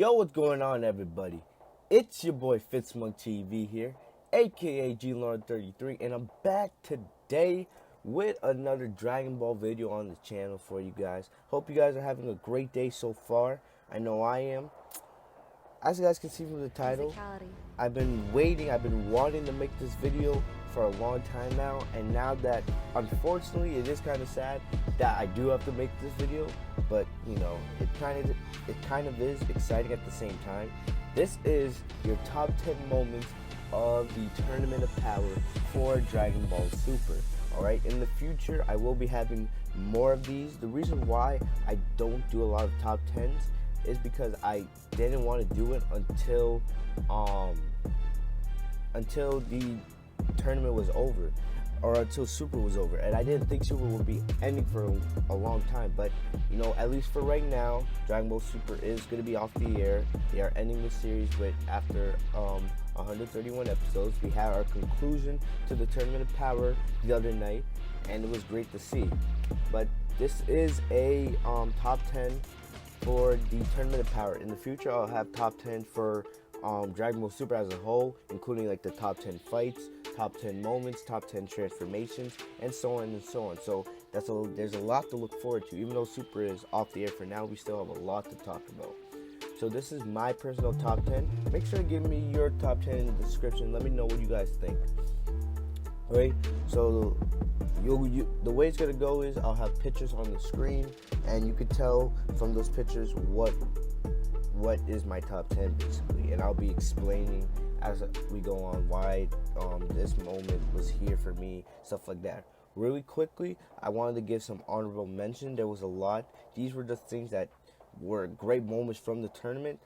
Yo, what's going on, everybody? It's your boy Fitzmonk TV here, aka GLord33, and I'm back today with another Dragon Ball video on the channel for you guys. Hope you guys are having a great day so far. I know I am. As you guys can see from the title, I've been wanting to make this video for a long time now, and now that, unfortunately, it is kind of sad that I do have to make this video, but you know, it kind of is exciting at the same time. This is your top 10 moments of the Tournament of Power for Dragon Ball Super. Alright, in the future I will be having more of these. The reason why I don't do a lot of top 10s is because I didn't want to do it until the tournament was over, or until Super was over, and I didn't think Super would be ending for a long time. But you know, at least for right now, Dragon Ball Super is going to be off the air. They are ending the series with, after 131 episodes. We had our conclusion to the Tournament of Power the other night, and it was great to see. But this is a top 10 for the Tournament of Power. In the future, I'll have top 10 for Dragon Ball Super as a whole, including like the top 10 fights, top 10 moments, top 10 transformations, and so on and so on. So there's a lot to look forward to. Even though Super is off the air for now, we still have a lot to talk about. So this is my personal top 10. Make sure to give me your top 10 in the description. Let me know what you guys think. Alright, so the way it's gonna go is I'll have pictures on the screen, and you can tell from those pictures what is my top 10 basically, and I'll be explaining as we go on why this moment was here for me, stuff like that. Really quickly, I wanted to give some honorable mention. There was a lot. These were just things that were great moments from the tournament,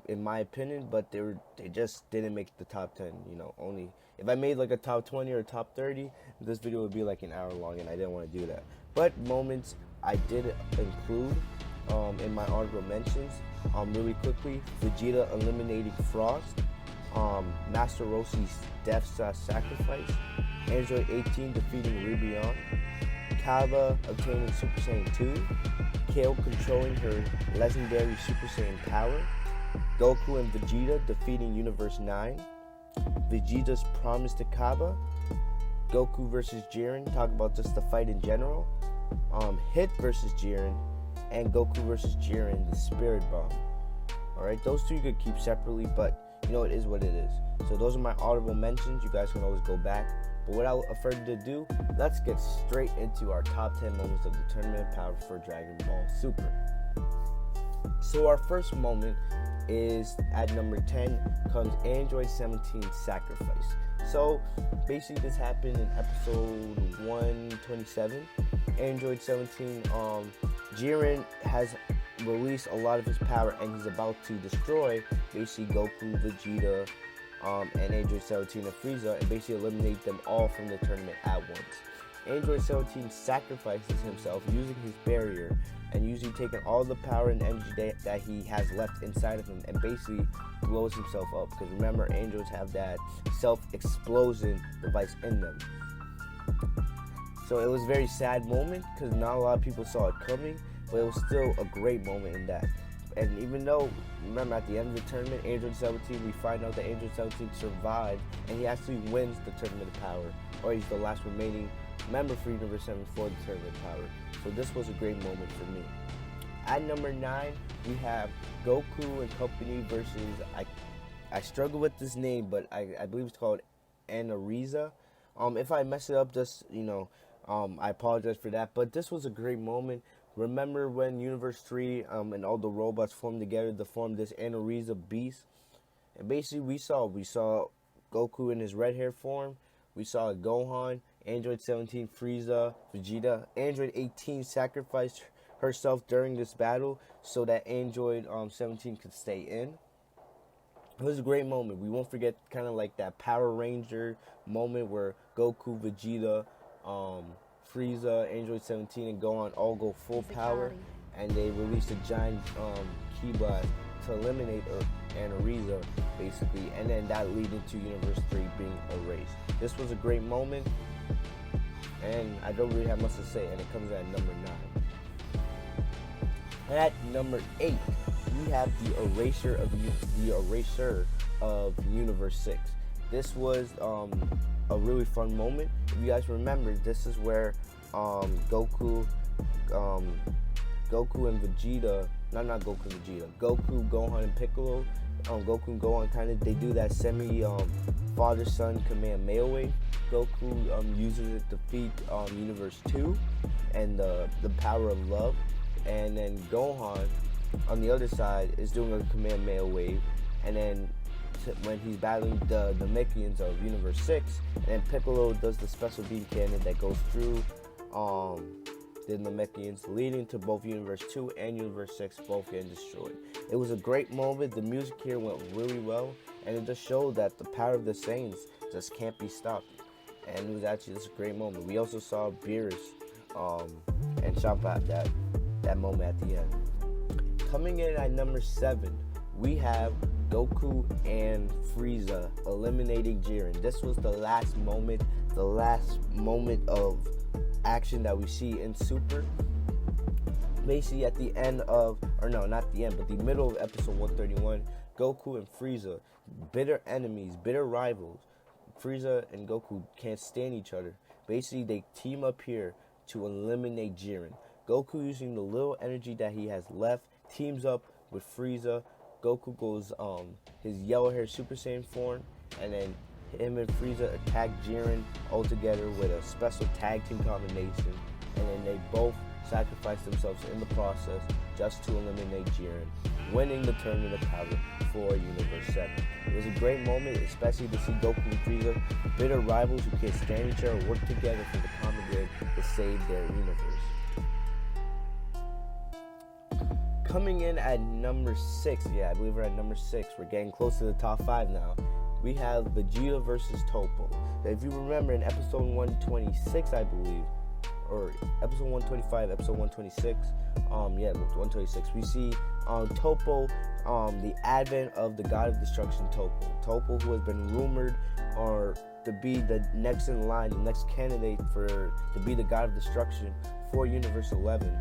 in my opinion, but they just didn't make the top 10. You know, only if I made like a top 20 or a top 30, this video would be like an hour long, and I didn't want to do that. But moments I did include in my honorable mentions. Really quickly, Vegeta eliminating Frost, Master Roshi's death/sacrifice, Android 18 defeating Rubion, Kaba obtaining Super Saiyan 2, Kale controlling her legendary Super Saiyan power, Goku and Vegeta defeating Universe 9, Vegeta's promise to Kaba, Goku versus Jiren, talk about just the fight in general, Hit versus Jiren, and Goku versus Jiren, the Spirit Bomb. Alright, those two you could keep separately, but you know, it is what it is. So those are my honorable mentions. You guys can always go back. But without further ado, let's get straight into our top 10 moments of the Tournament of Power for Dragon Ball Super. So our first moment is at number 10 comes Android 17's sacrifice. So basically this happened in episode 127. Android 17, Jiren has released a lot of his power, and he's about to destroy basically Goku, Vegeta, and Android 17 and Frieza, and basically eliminate them all from the tournament at once. Android 17 sacrifices himself using his barrier and usually taking all the power and energy that he has left inside of him, and basically blows himself up. Because remember, androids have that self-explosion device in them. So it was a very sad moment because not a lot of people saw it coming, but it was still a great moment in that. And even though, remember, at the end of the tournament, Android 17, we find out that Android 17 survived, and he actually wins the Tournament of Power, or he's the last remaining member for Universe 7 for the Tournament of Power. So this was a great moment for me. At number 9, we have Goku and company versus, I struggle with this name, but I believe it's called Anariza. If I mess it up, just, you know, I apologize for that. But this was a great moment. Remember when Universe 3 and all the robots formed together to form this Anariza beast? And basically we saw Goku in his red hair form. We saw Gohan, Android 17, Frieza, Vegeta. Android 18 sacrificed herself during this battle so that Android 17 could stay in. It was a great moment. We won't forget kind of like that Power Ranger moment where Goku, Vegeta, Frieza, Android 17, and Gohan all go full power, and they released a giant ki blast to eliminate Anariza, basically, and then that leading to Universe 3 being erased. This was a great moment, and I don't really have much to say, and it comes at number 9. At number 8, we have the erasure of Universe 6. This was a really fun moment. If you guys remember, this is where Goku and Vegeta, not Goku and Vegeta, Goku, Gohan, and Piccolo, Goku and Gohan they do that father-son Kamehameha wave. Goku uses it to defeat Universe 2 and the power of love, and then Gohan on the other side is doing a Kamehameha wave, and then when he's battling the Namekians of Universe 6, and then Piccolo does the special beam cannon that goes through the Namekians, leading to both Universe 2 and Universe 6 both getting destroyed. It was a great moment. The music here went really well, and it just showed that the power of the Saiyans just can't be stopped. And it was actually just a great moment. We also saw Beerus and Champa that moment at the end. Coming in at number 7, we have Goku and Frieza eliminating Jiren. This was the last moment of action that we see in Super. Basically at the end of, or no, not the end, but the middle of episode 131, Goku and Frieza, bitter enemies, bitter rivals. Frieza and Goku can't stand each other. Basically, they team up here to eliminate Jiren. Goku, using the little energy that he has left, teams up with Frieza. Goku goes his yellow hair Super Saiyan form, and then him and Frieza attack Jiren all together with a special tag team combination, and then they both sacrifice themselves in the process just to eliminate Jiren, winning the Tournament of Power for Universe 7. It was a great moment, especially to see Goku and Frieza, bitter rivals who can't stand each other, work together for the common good to save their universe. Coming in at number 6, I believe we're at number 6. We're getting close to the top 5 now. We have Vegeta versus Toppo. If you remember in episode 126, I believe, or episode 125, episode 126, 126, we see Toppo, the advent of the God of Destruction, Toppo, who has been rumored to be the next in line, the next candidate to be the God of Destruction for Universe 11.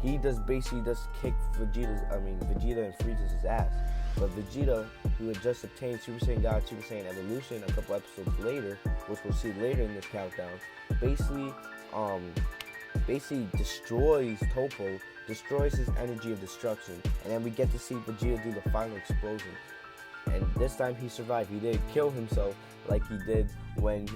He does basically just kick Vegeta and Frieza's ass. But Vegeta, who had just obtained Super Saiyan God, Super Saiyan Evolution a couple episodes later, which we'll see later in this countdown, basically destroys Toppo, destroys his energy of destruction, and then we get to see Vegeta do the final explosion. And this time he survived. He didn't kill himself like he did when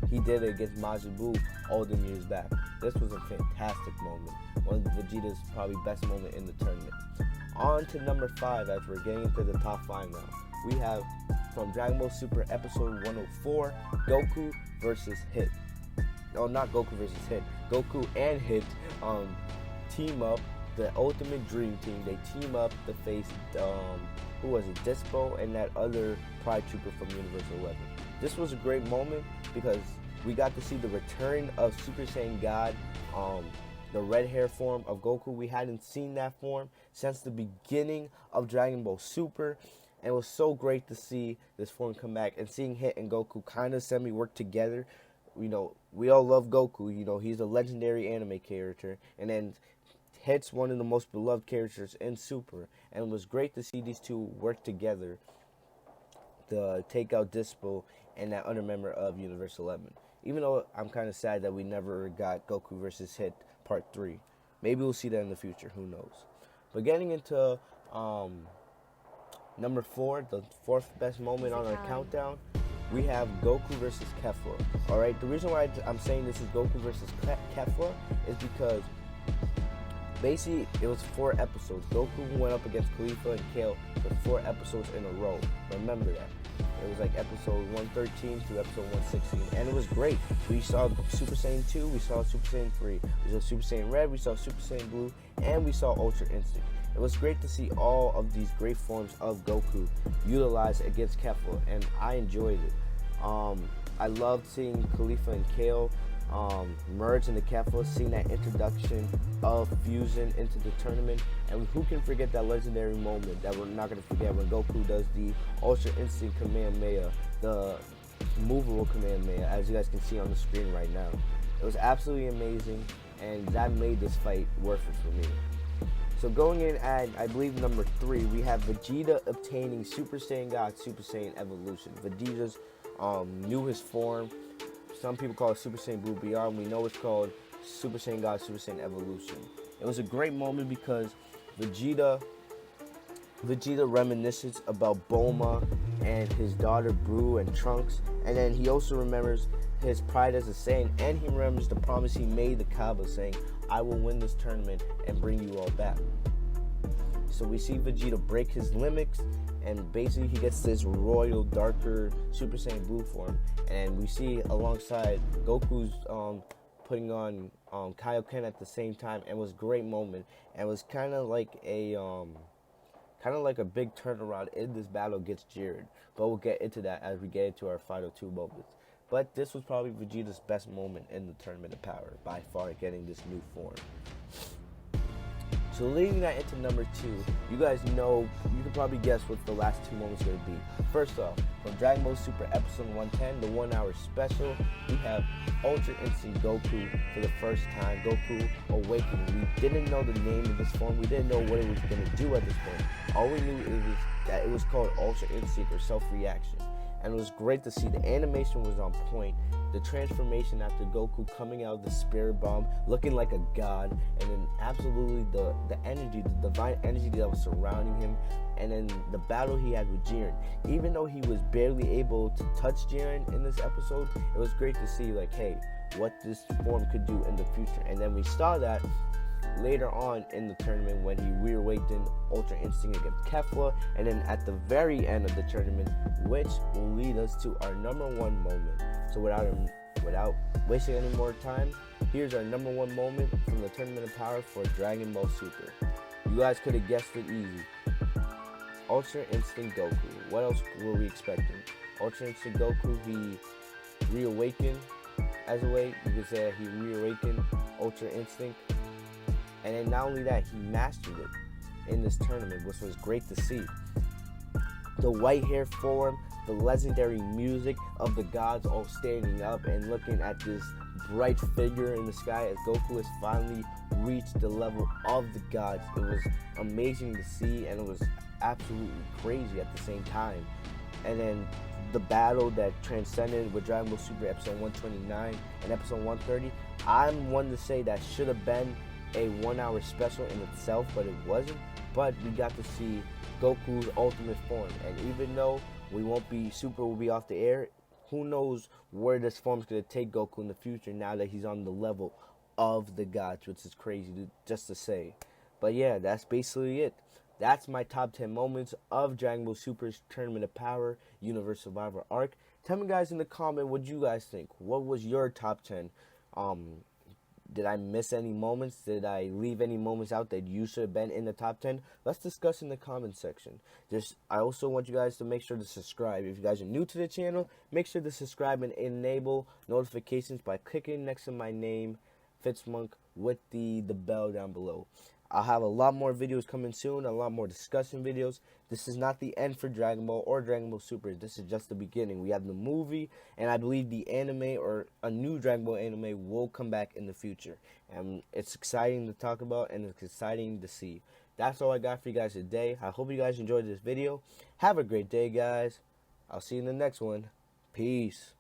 he did it against Majin Buu all them years back. This was a fantastic moment. One of Vegeta's probably best moment in the tournament. On to number 5, as we're getting into the top 5 now. We have, from Dragon Ball Super episode 104, Goku versus Hit. No, not Goku versus Hit. Goku and Hit team up, the ultimate dream team. They team up to face, who was it, Dispo and that other Pride Trooper from Universe 11. This was a great moment because we got to see the return of Super Saiyan God, the red hair form of Goku. We hadn't seen that form since the beginning of Dragon Ball Super, and it was so great to see this form come back, and seeing Hit and Goku kind of semi-work together. You know, we all love Goku. You know, he's a legendary anime character, and then Hit's one of the most beloved characters in Super, and it was great to see these two work together to take out Dispo and that other member of Universe 11. Even though I'm kind of sad that we never got Goku versus Hit Part 3. Maybe we'll see that in the future, who knows. But getting into number 4, the 4th best moment on our countdown, we have Goku versus Kefla. Alright, the reason why I'm saying this is Goku versus Kefla is because basically it was 4 episodes. Goku went up against Khalifa and Kale for 4 episodes in a row. Remember that. It was like episode 113 through episode 116, and it was great. We saw Super Saiyan 2, we saw Super Saiyan 3, we saw Super Saiyan Red, we saw Super Saiyan Blue, and we saw Ultra Instinct. It was great to see all of these great forms of Goku utilized against Kefla, and I enjoyed it. I loved seeing Khalifa and Kale merge into Kefla, seeing that introduction of fusion into the tournament, and who can forget that legendary moment that we're not going to forget when Goku does the Ultra Instinct Kamehameha, the movable Kamehameha, as you guys can see on the screen right now. It was absolutely amazing, and that made this fight worth it for me. So going in at, I believe, number 3, we have Vegeta obtaining Super Saiyan God, Super Saiyan Evolution. Vegeta's newest form. Some people call it Super Saiyan Blue BR. We know it's called Super Saiyan God, Super Saiyan Evolution. It was a great moment because Vegeta reminisces about Bulma and his daughter Bru and Trunks, and then he also remembers his pride as a Saiyan, and he remembers the promise he made to Kaba, saying, "I will win this tournament and bring you all back." So we see Vegeta break his limits, and basically he gets this royal, darker Super Saiyan Blue form, and we see alongside Goku's putting on Kaioken at the same time, and it was a great moment, and it was kind of like a big turnaround in this battle against Jiren, but we'll get into that as we get into our final 2 moments. But this was probably Vegeta's best moment in the Tournament of Power, by far, getting this new form. So leading that into number 2, you guys know, you can probably guess what the last 2 moments are going to be. First off, from Dragon Ball Super Episode 110, the 1-hour special, we have Ultra Instinct Goku for the first time. Goku Awakening. We didn't know the name of this form. We didn't know what it was going to do at this point. All we knew was that it was called Ultra Instinct or Self-Reaction. And it was great to see. The animation was on point. The transformation after Goku coming out of the spirit bomb, looking like a god, and then absolutely the energy, the divine energy that was surrounding him, and then the battle he had with Jiren. Even though he was barely able to touch Jiren in this episode, it was great to see, like, hey, what this form could do in the future. And then we saw that later on in the tournament when he reawakened Ultra Instinct against Kefla, and then at the very end of the tournament, which will lead us to our number 1 moment. So without wasting any more time, here's our number 1 moment from the Tournament of Power for Dragon Ball Super. You guys could have guessed it easy. Ultra Instinct Goku. What else were we expecting? Ultra Instinct Goku, he reawakened as a way. You could say that he reawakened Ultra Instinct. And then not only that, he mastered it in this tournament, which was great to see. The white hair form, the legendary music of the gods all standing up and looking at this bright figure in the sky as Goku has finally reached the level of the gods. It was amazing to see, and it was absolutely crazy at the same time. And then the battle that transcended with Dragon Ball Super Episode 129 and Episode 130, I'm one to say that should have been a 1-hour special in itself, but it wasn't. But we got to see Goku's ultimate form, and even though Super will be off the air, who knows where this form's gonna take Goku in the future now that he's on the level of the gods, which is crazy just to say. But yeah, that's basically it. That's my top 10 moments of Dragon Ball Super's Tournament of Power Universe Survivor arc. Tell me guys in the comment what you guys think. What was your top 10? Did I miss any moments? Did I leave any moments out that you should have been in the top 10? Let's discuss in the comment section. I also want you guys to make sure to subscribe. If you guys are new to the channel, make sure to subscribe and enable notifications by clicking next to my name, Fitzmonk, with the bell down below. I'll have a lot more videos coming soon, a lot more discussion videos. This is not the end for Dragon Ball or Dragon Ball Super. This is just the beginning. We have the movie, and I believe the anime or a new Dragon Ball anime will come back in the future. And it's exciting to talk about, and it's exciting to see. That's all I got for you guys today. I hope you guys enjoyed this video. Have a great day, guys. I'll see you in the next one. Peace.